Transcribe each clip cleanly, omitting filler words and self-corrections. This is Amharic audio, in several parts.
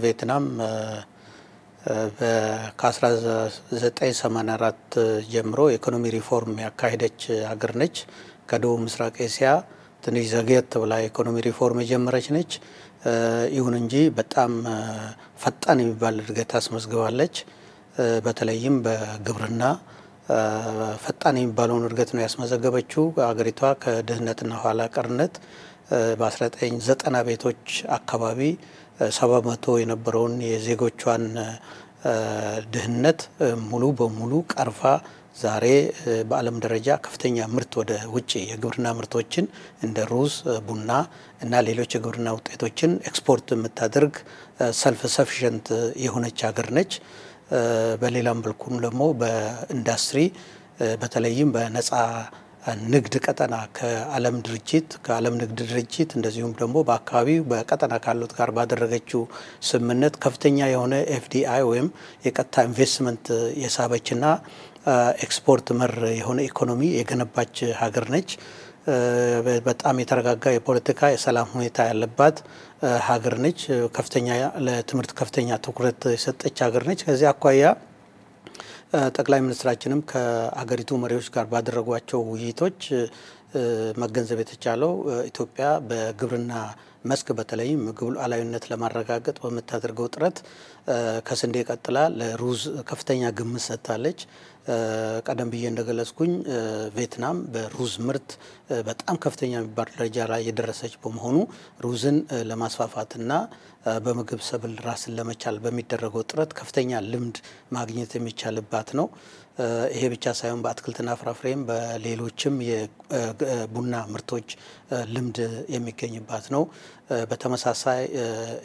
ቪየትናም ከ1984 ጀምሮ ኢኮኖሚ ሪፎርም ያካሄደች ሀገር ነች። ከደቡብ ምስራቅ ኤሲያ ትንሽ ዘግየት ብላ ኢኮኖሚ ሪፎርም የጀመረች ነች። ይሁን እንጂ በጣም ፈጣን የሚባል እድገት አስመዝግባለች። በተለይም በግብርና ፈጣን የሚባለውን እድገት ነው ያስመዘገበችው። ሀገሪቷ ከድህነትና ኋላ ቀርነት በ1990 ቤቶች አካባቢ 70% የነበረውን የዜጎቿን ድህነት ሙሉ በሙሉ ቀርፋ ዛሬ በዓለም ደረጃ ከፍተኛ ምርት ወደ ውጪ የግብርና ምርቶችን እንደ ሩዝ፣ ቡና እና ሌሎች የግብርና ውጤቶችን ኤክስፖርት የምታደርግ ሰልፍ ሰፊሸንት የሆነች ሀገር ነች። በሌላም በኩል ደግሞ በኢንዱስትሪ በተለይም በነፃ ንግድ ቀጠና ከዓለም ንግድ ድርጅት እንደዚሁም ደግሞ በአካባቢው በቀጠና ካሉት ጋር ባደረገችው ስምምነት ከፍተኛ የሆነ ኤፍዲአይ ወይም የቀጥታ ኢንቨስትመንት የሳበችና ኤክስፖርት መር የሆነ ኢኮኖሚ የገነባች ሀገር ነች። በጣም የተረጋጋ የፖለቲካ የሰላም ሁኔታ ያለባት ሀገር ነች። ለትምህርት ከፍተኛ ትኩረት የሰጠች ሀገር ነች። ከዚህ አኳያ ጠቅላይ ሚኒስትራችንም ከሀገሪቱ መሪዎች ጋር ባደረጓቸው ውይይቶች መገንዘብ የተቻለው ኢትዮጵያ በግብርና መስክ በተለይም ምግብ ሉዓላዊነት ለማረጋገጥ በምታደርገው ጥረት ከስንዴ ቀጥላ ለሩዝ ከፍተኛ ግምት ሰጥታለች። ቀደም ብዬ እንደገለጽኩኝ ቪየትናም በሩዝ ምርት በጣም ከፍተኛ የሚባል ደረጃ ላይ የደረሰች በመሆኑ ሩዝን ለማስፋፋትና በምግብ ሰብል ራስን ለመቻል በሚደረገው ጥረት ከፍተኛ ልምድ ማግኘት የሚቻልባት ነው። ይሄ ብቻ ሳይሆን በአትክልትና ፍራፍሬም በሌሎችም የቡና ምርቶች ልምድ የሚገኝባት ነው። በተመሳሳይ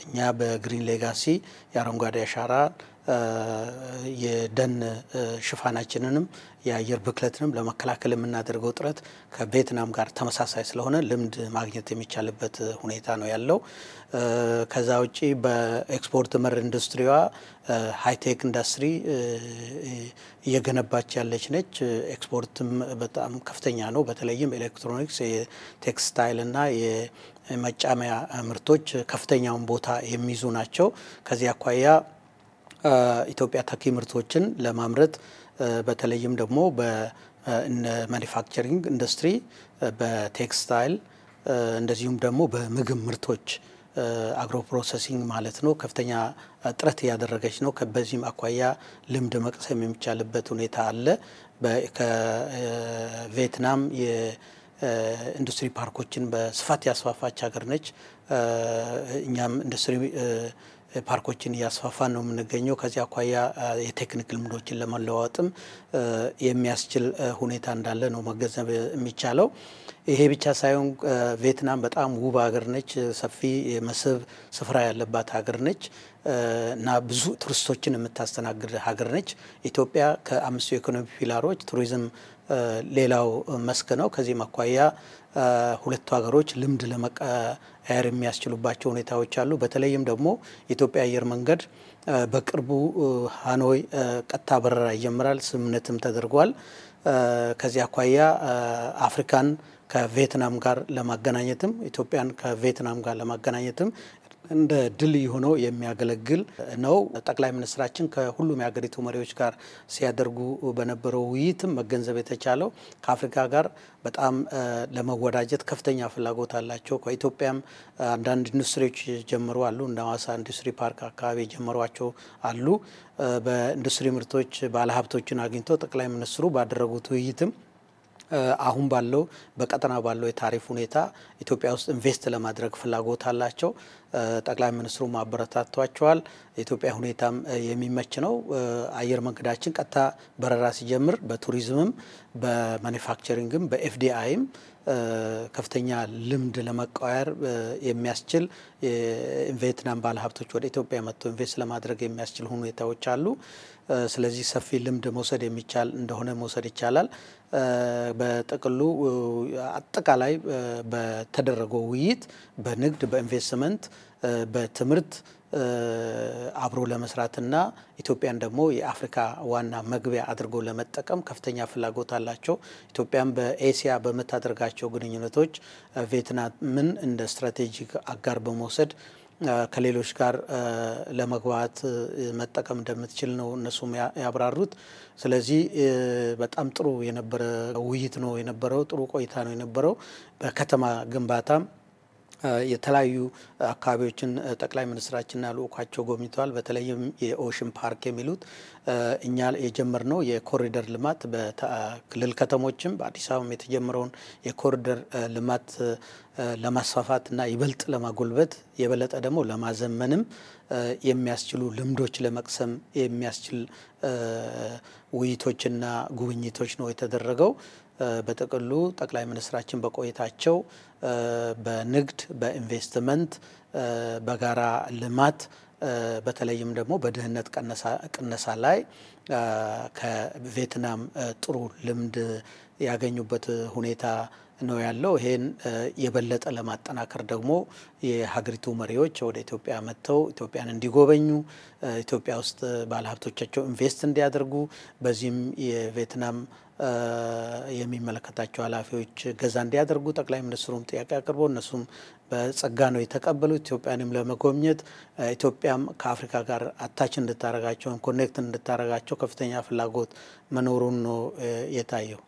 እኛ በግሪን ሌጋሲ የአረንጓዴ አሻራ የደን ሽፋናችንንም የአየር ብክለትንም ለመከላከል የምናደርገው ጥረት ከቪየትናም ጋር ተመሳሳይ ስለሆነ ልምድ ማግኘት የሚቻልበት ሁኔታ ነው ያለው። ከዛ ውጪ በኤክስፖርት መር ኢንዱስትሪዋ ሃይቴክ ኢንዱስትሪ እየገነባች ያለች ነች። ኤክስፖርትም በጣም ከፍተኛ ነው። በተለይም ኤሌክትሮኒክስ፣ የቴክስታይል እና የመጫሚያ ምርቶች ከፍተኛውን ቦታ የሚይዙ ናቸው። ከዚህ አኳያ ኢትዮጵያ ተኪ ምርቶችን ለማምረት በተለይም ደግሞ በማኒፋክቸሪንግ ኢንዱስትሪ፣ በቴክስታይል እንደዚሁም ደግሞ በምግብ ምርቶች አግሮ ፕሮሰሲንግ ማለት ነው ከፍተኛ ጥረት እያደረገች ነው። በዚህም አኳያ ልምድ መቅሰም የሚቻልበት ሁኔታ አለ። ከቪየትናም የኢንዱስትሪ ፓርኮችን በስፋት ያስፋፋች ሀገር ነች። እኛም ኢንዱስትሪ ፓርኮችን እያስፋፋን ነው የምንገኘው። ከዚህ አኳያ የቴክኒክ ልምዶችን ለመለዋወጥም የሚያስችል ሁኔታ እንዳለ ነው መገንዘብ የሚቻለው። ይሄ ብቻ ሳይሆን ቪየትናም በጣም ውብ ሀገር ነች። ሰፊ የመስህብ ስፍራ ያለባት ሀገር ነች እና ብዙ ቱሪስቶችን የምታስተናግድ ሀገር ነች። ኢትዮጵያ ከ5 የኢኮኖሚ ፒላሮች ቱሪዝም ሌላው መስክ ነው። ከዚህ አኳያ ሁለቱ ሀገሮች ልምድ ለመቀያየር የሚያስችሉባቸው ሁኔታዎች አሉ። በተለይም ደግሞ የኢትዮጵያ አየር መንገድ በቅርቡ ሃኖይ ቀጥታ በረራ ይጀምራል፣ ስምምነትም ተደርጓል። ከዚህ አኳያ አፍሪካን ከቪየትናም ጋር ለማገናኘትም ኢትዮጵያን ከቪየትናም ጋር ለማገናኘትም እንደ ድል ሆኖ የሚያገለግል ነው። ጠቅላይ ሚኒስትራችን ከሁሉም የሀገሪቱ መሪዎች ጋር ሲያደርጉ በነበረው ውይይትም መገንዘብ የተቻለው ከአፍሪካ ጋር በጣም ለመወዳጀት ከፍተኛ ፍላጎት አላቸው። ከኢትዮጵያም አንዳንድ ኢንዱስትሪዎች ጀምሩ አሉ። እንደ ሐዋሳ ኢንዱስትሪ ፓርክ አካባቢ ጀመሯቸው አሉ። በኢንዱስትሪ ምርቶች ባለሀብቶችን አግኝተው ጠቅላይ ሚኒስትሩ ባደረጉት ውይይትም አሁን ባለው በቀጠና ባለው የታሪፍ ሁኔታ ኢትዮጵያ ውስጥ ኢንቨስት ለማድረግ ፍላጎት አላቸው። ጠቅላይ ሚኒስትሩ ማበረታቷቸዋል። የኢትዮጵያ ሁኔታም የሚመች ነው። አየር መንገዳችን ቀጥታ በረራ ሲጀምር በቱሪዝምም በማኒፋክቸሪንግም በኤፍዲአይም ከፍተኛ ልምድ ለመቀያየር የሚያስችል የቪየትናም ባለሀብቶች ወደ ኢትዮጵያ መጥተው ኢንቨስት ለማድረግ የሚያስችል ሁኔታዎች አሉ። ስለዚህ ሰፊ ልምድ መውሰድ የሚቻል እንደሆነ መውሰድ ይቻላል። በጥቅሉ አጠቃላይ በተደረገው ውይይት በንግድ፣ በኢንቨስትመንት፣ በትምህርት አብሮ ለመስራትና ኢትዮጵያን ደግሞ የአፍሪካ ዋና መግቢያ አድርጎ ለመጠቀም ከፍተኛ ፍላጎት አላቸው። ኢትዮጵያን በኤሲያ በመታደርጋቸው ግንኙነቶች ቪየትናምን እንደ ስትራቴጂክ አጋር በመውሰድ ከሌሎች ጋር ለመግባት መጠቀም እንደምትችል ነው እነሱም ያብራሩት። ስለዚህ በጣም ጥሩ የነበረ ውይይት ነው የነበረው፣ ጥሩ ቆይታ ነው የነበረው። በከተማ ግንባታም የተለያዩ አካባቢዎችን ጠቅላይ ሚኒስትራችንና ልኡካቸው ጎብኝተዋል። በተለይም የኦሽን ፓርክ የሚሉት እኛ የጀመርነው የኮሪደር ልማት በክልል ከተሞችም በአዲስ አበባም የተጀመረውን የኮሪደር ልማት ለማስፋፋትና ይበልጥ ለማጎልበት የበለጠ ደግሞ ለማዘመንም የሚያስችሉ ልምዶች ለመቅሰም የሚያስችል ውይይቶችና ጉብኝቶች ነው የተደረገው። በጥቅሉ ጠቅላይ ሚኒስትራችን በቆይታቸው በንግድ፣ በኢንቨስትመንት፣ በጋራ ልማት በተለይም ደግሞ በድህነት ቅነሳ ላይ ከቪየትናም ጥሩ ልምድ ያገኙበት ሁኔታ ነው ያለው። ይሄን የበለጠ ለማጠናከር ደግሞ የሀገሪቱ መሪዎች ወደ ኢትዮጵያ መጥተው ኢትዮጵያን እንዲጎበኙ፣ ኢትዮጵያ ውስጥ ባለሀብቶቻቸው ኢንቨስት እንዲያደርጉ፣ በዚህም የቪየትናም የሚመለከታቸው ኃላፊዎች ገዛ እንዲያደርጉ ጠቅላይ ሚኒስትሩም ጥያቄ አቅርበው እነሱም በጸጋ ነው የተቀበሉት። ኢትዮጵያንም ለመጎብኘት ኢትዮጵያም ከአፍሪካ ጋር አታች እንድታረጋቸው ኮኔክት እንድታረጋቸው ከፍተኛ ፍላጎት መኖሩን ነው የታየው።